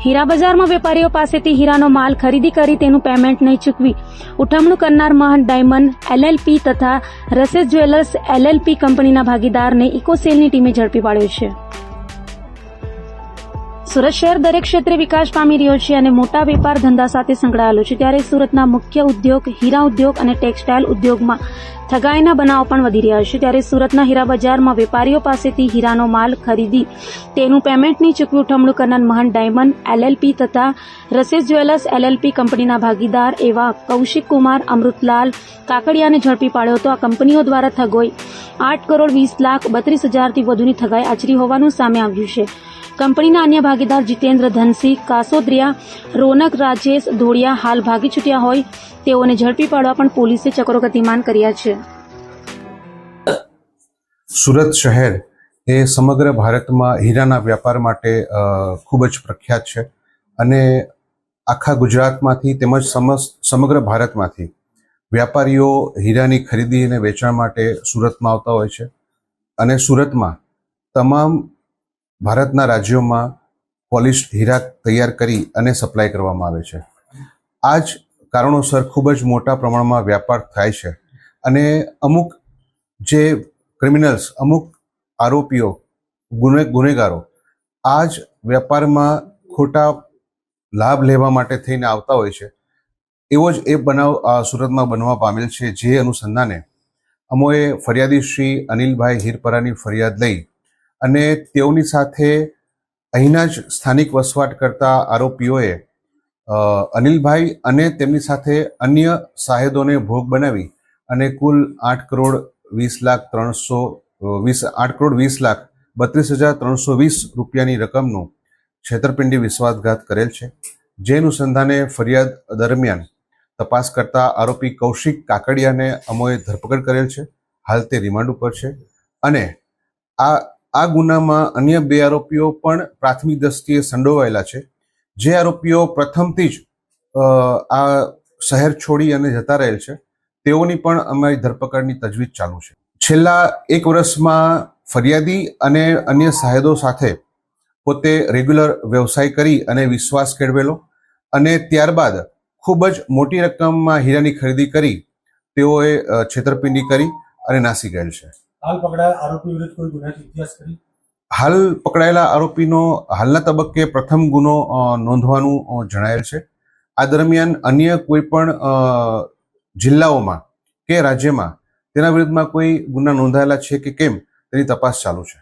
હીરા બજારમાં વેપારીઓ પાસેથી હીરાનો માલ ખરીદી કરી તેનું પેમેન્ટ નહીં ચૂકવી ઉઠમણું કરનાર મહંત ડાયમંડ એલએલપી તથા રસેસ જ્વેલર્સ એલએલપી કંપનીના ભાગીદારને ઇકોસેલની ટીમે ઝડપી પાડ્યો છે. સુરત શહેર દરેક ક્ષેત્રે વિકાસ પામી રહ્યો છે અને મોટા વેપાર ધંધા સાથે સંકળાયેલો છે, ત્યારે સુરતના મુખ્ય ઉદ્યોગ હીરા ઉદ્યોગ અને ટેક્સટાઇલ ઉદ્યોગમાં ઠગાઈના બનાવો પણ વધી રહ્યા છે. ત્યારે સુરતના હીરા બજારમાં વેપારીઓ પાસેથી હીરાનો માલ ખરીદી તેનું પેમેન્ટ નહીં ચૂકવી ઉઠમણું કરનાર મહંત ડાયમંડ એલએલપી તથા રસેસ જ્વેલર્સ એલએલપી કંપનીના ભાગીદાર એવા કૌશિક કુમાર અમૃતલાલ કાકડિયાને ઝડપી પાડ્યો હતો. આ કંપનીઓ દ્વારા ઠગોઈ 8,20,32,000થી વધુની ઠગાઈ આચરી હોવાનું સામે આવ્યું છે. કંપનીના અન્ય ભાગીદાર જીતેન્દ્ર ધનસિંહ કાસોદ્રિયા, રોનક રાજેશ ધોળિયા હાલ ભાગી છૂટ્યા હોય તેઓને ઝડપી પાડવા પણ પોલીસે ચક્રો ગતિમાન કર્યા છે. સુરત શહેર એ સમગ્ર ભારતમાં હીરાના વ્યાપાર માટે ખૂબ જ પ્રખ્યાત છે અને આખા ગુજરાતમાંથી તેમજ સમગ્ર ભારતમાંથી વ્યાપારીઓ હીરાની ખરીદી અને વેચાણ માટે સુરતમાં આવતા હોય છે અને સુરતમાં તમામ ભારતના રાજ્યોમાં પોલિશ હીરા તૈયાર કરી અને સપ્લાય કરવામાં આવે છે. આ જ કારણોસર ખૂબ જ મોટા પ્રમાણમાં વ્યાપાર થાય છે અને અમુક જે ક્રિમિનલ્સ, અમુક આરોપીઓ, ગુનેગારો આ જ વ્યાપારમાં ખોટા લાભ લેવા માટે થઈને આવતા હોય છે. એવો જ એ બનાવ સુરતમાં બનવા પામેલ છે, જે અનુસંધાને અમોએ ફરિયાદી શ્રી અનિલભાઈ હીરપરાની ફરિયાદ લઈ અને તેઓની સાથે અહીંના જ સ્થાનિક વસવાટ કરતા આરોપીઓએ અનિલભાઈ અને તેમની સાથે અન્ય સાહેદોને ભોગ બનાવી અને કુલ 8,20,32,320 રૂપિયાની રકમનું છેતરપિંડી વિશ્વાસઘાત કરેલ છે. જે અનુસંધાને ફરિયાદ દરમિયાન તપાસ કરતા આરોપી કૌશિક કાકડિયાને અમોએ ધરપકડ કરેલ છે. હાલ તે રિમાન્ડ ઉપર છે અને આ ગુનામાં અન્ય 2 આરોપીઓ પણ પ્રાથમિક દ્રષ્ટિએ સંડોવાયેલા છે. જે આરોપીઓ પ્રથમથી જ આ શહેર છોડી અને જતા રહેલ છે તેઓની પણ અમારી ધરપકડની તજવીજ ચાલુ છે. છેલ્લા 1 વર્ષમાં ફરિયાદી અને અન્ય સાહેદો સાથે પોતે રેગ્યુલર વ્યવસાય કરી અને વિશ્વાસ કેળવેલો અને ત્યારબાદ ખૂબ જ મોટી રકમમાં હીરાની ખરીદી કરી તેઓએ છેતરપિંડી કરી અને નાસી ગયેલ છે. હાલ પકડાયેલા આરોપી વિરુદ્ધ કોઈ ગુનાહિત ઇતિહાસ કરી? હાલ પકડાયેલા આરોપીનો હાલના તબક્કે પ્રથમ ગુનો નોંધવાનું જણાયેલ છે. આ દરમિયાન અન્ય કોઈ પણ જિલ્લાઓમાં કે રાજ્યમાં તેના વિરુદ્ધમાં કોઈ ગુના નોંધાયેલા છે કે કેમ તેની તપાસ ચાલુ છે.